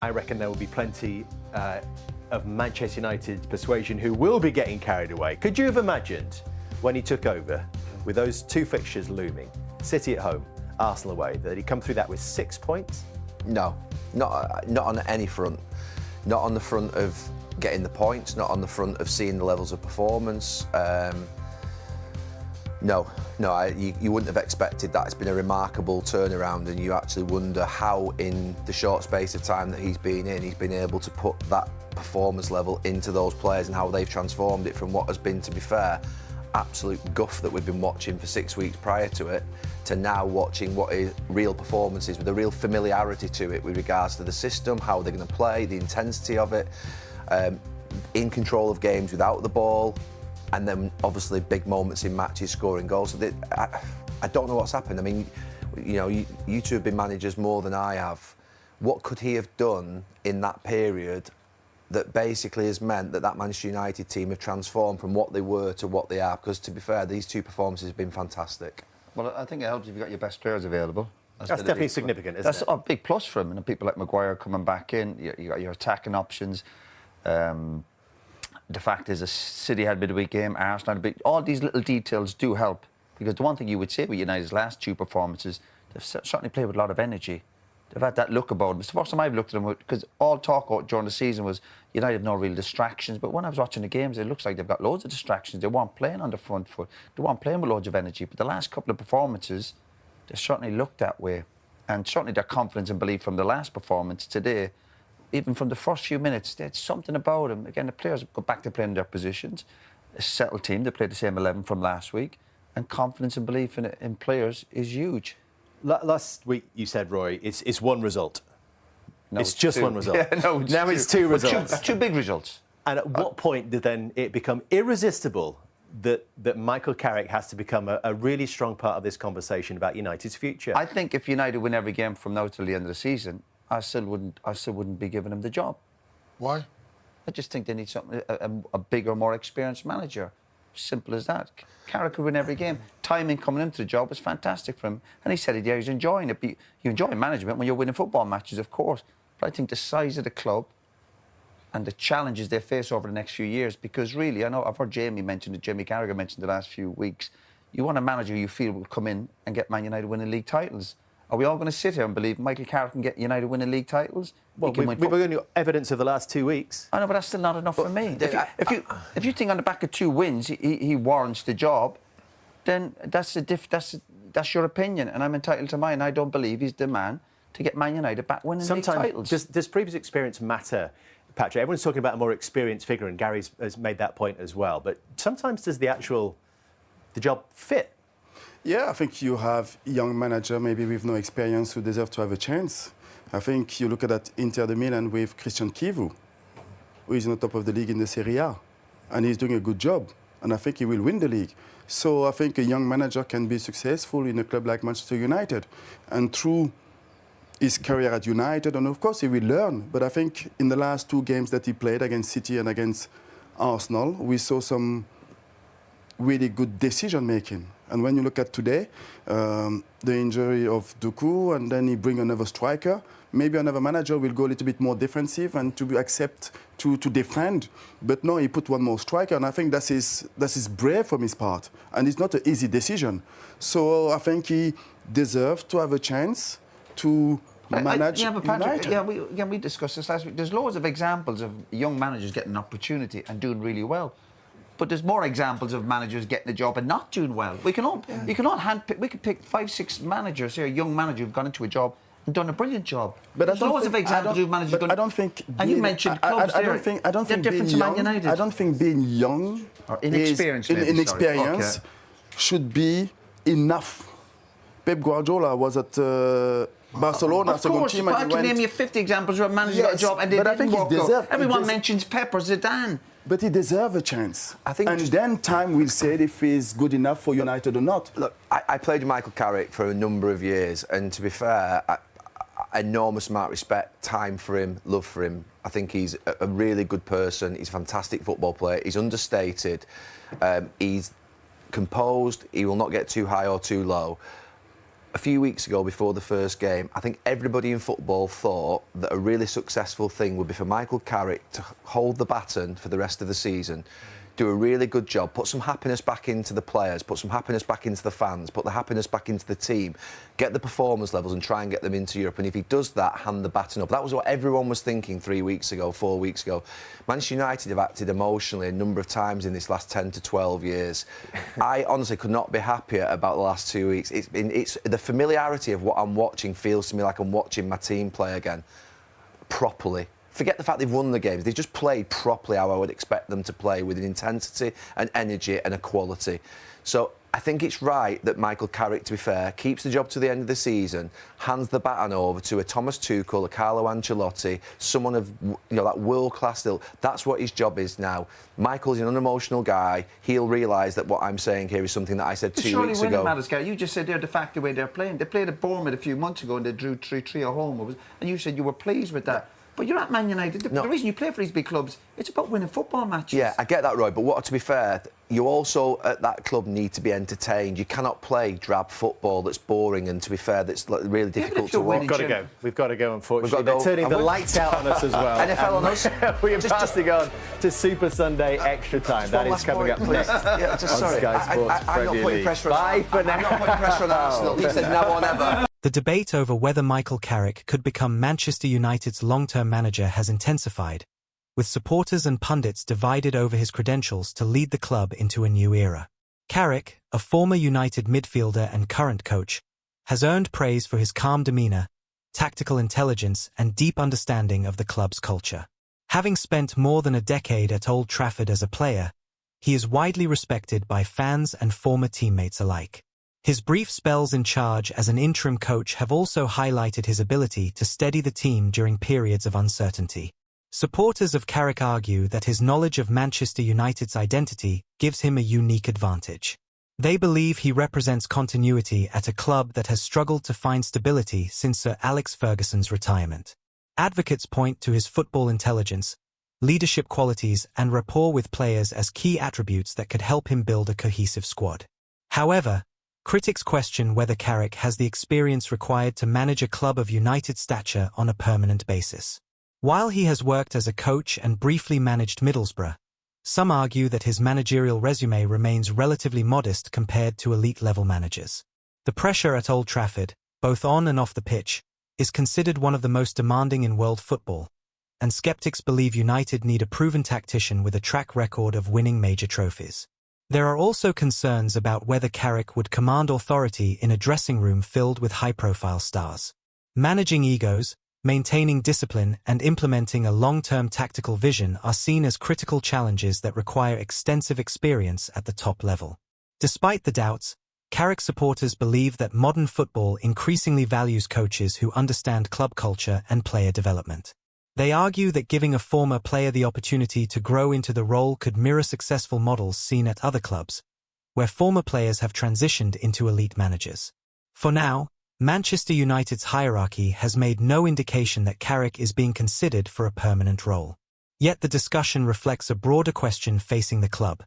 I reckon there will be plenty of Manchester United persuasion who will be getting carried away. Could you have imagined when he took over, with those two fixtures looming, City at home, Arsenal away, that he'd come through that with 6 points? No, not on any front. Not on the front of getting the points, not on the front of seeing the levels of performance. No, you wouldn't have expected that. It's been a remarkable turnaround, and you actually wonder how, in the short space of time that he's been in, he's been able to put that performance level into those players and how they've transformed it from what has been, to be fair, absolute guff that we've been watching for 6 weeks prior to it, to now watching what is real performances with a real familiarity to it with regards to the system, how they're going to play, the intensity of it, in control of games without the ball, and then obviously big moments in matches scoring goals. So I don't know what's happened. I mean, you know, you two have been managers more than I have. What could he have done in that period that basically has meant that Manchester United team have transformed from what they were to what they are? Because, to be fair, these two performances have been fantastic. Well, I think it helps if you've got your best players available. That's definitely significant, isn't it? That's a big plus for him. And people like Maguire coming back in, you got your attacking options. The fact is, City had a bit of a weak game, Arsenal had a bit... All these little details do help. Because the one thing you would say with United's last two performances, they've certainly played with a lot of energy. They've had that look about them. It's the first time I've looked at them, because all talk during the season was United have no real distractions. But when I was watching the games, it looks like they've got loads of distractions. They weren't playing on the front foot. They weren't playing with loads of energy. But the last couple of performances, they certainly looked that way. And certainly their confidence and belief from the last performance today, even from the first few minutes, there's something about them. Again, the players go back to playing their positions. A settled team, they played the same 11 from last week. And confidence and belief in players is huge. Last week you said, Roy, it's one result. No, it's just two. one result. Yeah, no, now it's two results. Two big results. And at what point did then it become irresistible that Michael Carrick has to become a really strong part of this conversation about United's future? I think if United win every game from now till the end of the season, I still wouldn't be giving him the job. Why? I just think they need something, a bigger, more experienced manager. Simple as that. Carrick could win every game. Timing coming into the job was fantastic for him. And he said it, yeah, he's enjoying it. But you enjoy management when you're winning football matches, of course. But I think the size of the club and the challenges they face over the next few years, because really, I know I've heard Jamie Carragher mentioned the last few weeks, you want a manager you feel will come in and get Man United winning league titles. Are we all going to sit here and believe Michael Carrick can get United winning league titles? Well, we've only got evidence of the last 2 weeks. I know, but that's still not enough for me. If you think on the back of 2 wins he warrants the job, then that's your opinion, and I'm entitled to mine. I don't believe he's the man to get Man United back winning league titles. Does previous experience matter, Patrick? Everyone's talking about a more experienced figure, and Gary has made that point as well. But sometimes does the job fit? Yeah, I think you have a young manager, maybe with no experience, who deserve to have a chance. I think you look at that Inter de Milan with Christian Chivu, who is on the top of the league in the Serie A, and he's doing a good job, and I think he will win the league. So I think a young manager can be successful in a club like Manchester United, and through his career at United, and of course he will learn, but I think in the last 2 games that he played against City and against Arsenal, we saw some really good decision-making. And when you look at today, the injury of Doku, and then he bring another striker, maybe another manager will go a little bit more defensive and to accept to defend. But no, he put one more striker, and I think that is brave from his part. And it's not an easy decision. So I think he deserves to have a chance to manage but Patrick, United. we discussed this last week. There's loads of examples of young managers getting an opportunity and doing really well. But there's more examples of managers getting a job and not doing well. We can all handpick. We could pick 5, 6 managers here, young managers who've gone into a job and done a brilliant job. But there's loads of examples of managers. But I don't think. And you mentioned clubs I don't think being young. I don't think being young or inexperienced, should be enough. Pep Guardiola was at Barcelona, of course, but I can name you 50 examples where a manager got a job and they didn't work out. Everyone mentions Pep or Zidane. But he deserves a chance. And then time will say if he's good enough for United or not. Look, I played with Michael Carrick for a number of years, and to be fair, enormous amount of respect, time for him, love for him. I think he's a really good person. He's a fantastic football player. He's understated. He's composed. He will not get too high or too low. a few weeks ago before the first game, I think everybody in football thought that a really successful thing would be for Michael Carrick to hold the baton for the rest of the season, do a really good job, put some happiness back into the players, put some happiness back into the fans, put the happiness back into the team, get the performance levels and try and get them into Europe. And if he does that, hand the baton up. That was what everyone was thinking 3 weeks ago, 4 weeks ago. Manchester United have acted emotionally a number of times in this last 10 to 12 years. I honestly could not be happier about the last 2 weeks. It's the familiarity of what I'm watching feels to me like I'm watching my team play again, properly. Forget the fact they've won the games. They've just played properly how I would expect them to play, with an intensity, an energy and a quality. So I think it's right that Michael Carrick, to be fair, keeps the job to the end of the season, hands the baton over to a Thomas Tuchel, a Carlo Ancelotti, someone of, that world-class still. That's what his job is now. Michael's an unemotional guy. He'll realise that what I'm saying here is something that I said 2 weeks ago. Surely matters, Gary. You just said they're the fact the way they're playing. They played at Bournemouth a few months ago and they drew 3-3 at home. And you said you were pleased with that. But you're at Man United. The reason you play for these big clubs, it's about winning football matches. Yeah, I get that, Roy. But to be fair, you also at that club need to be entertained. You cannot play drab football that's boring and, to be fair, that's really difficult to watch. We've got to go, unfortunately. They're turning the lights out on us as well. NFL on us. We are passing on to Super Sunday Extra Time. That is coming up next. Yeah, sorry. I'm not putting pressure on Bye for now. I'm not putting pressure on Arsenal. He said no one ever. The debate over whether Michael Carrick could become Manchester United's long-term manager has intensified, with supporters and pundits divided over his credentials to lead the club into a new era. Carrick, a former United midfielder and current coach, has earned praise for his calm demeanour, tactical intelligence and deep understanding of the club's culture. Having spent more than a decade at Old Trafford as a player, he is widely respected by fans and former teammates alike. His brief spells in charge as an interim coach have also highlighted his ability to steady the team during periods of uncertainty. Supporters of Carrick argue that his knowledge of Manchester United's identity gives him a unique advantage. They believe he represents continuity at a club that has struggled to find stability since Sir Alex Ferguson's retirement. Advocates point to his football intelligence, leadership qualities and rapport with players as key attributes that could help him build a cohesive squad. However, critics question whether Carrick has the experience required to manage a club of United stature on a permanent basis. While he has worked as a coach and briefly managed Middlesbrough, some argue that his managerial resume remains relatively modest compared to elite-level managers. The pressure at Old Trafford, both on and off the pitch, is considered one of the most demanding in world football, and skeptics believe United need a proven tactician with a track record of winning major trophies. There are also concerns about whether Carrick would command authority in a dressing room filled with high-profile stars. Managing egos, maintaining discipline and implementing a long-term tactical vision are seen as critical challenges that require extensive experience at the top level. Despite the doubts, Carrick supporters believe that modern football increasingly values coaches who understand club culture and player development. They argue that giving a former player the opportunity to grow into the role could mirror successful models seen at other clubs, where former players have transitioned into elite managers. For now, Manchester United's hierarchy has made no indication that Carrick is being considered for a permanent role. Yet the discussion reflects a broader question facing the club: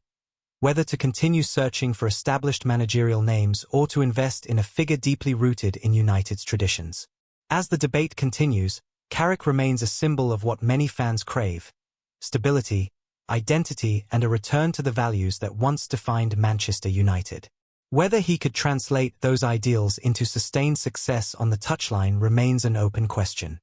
whether to continue searching for established managerial names or to invest in a figure deeply rooted in United's traditions. As the debate continues, Carrick remains a symbol of what many fans crave: stability, identity, and a return to the values that once defined Manchester United. Whether he could translate those ideals into sustained success on the touchline remains an open question.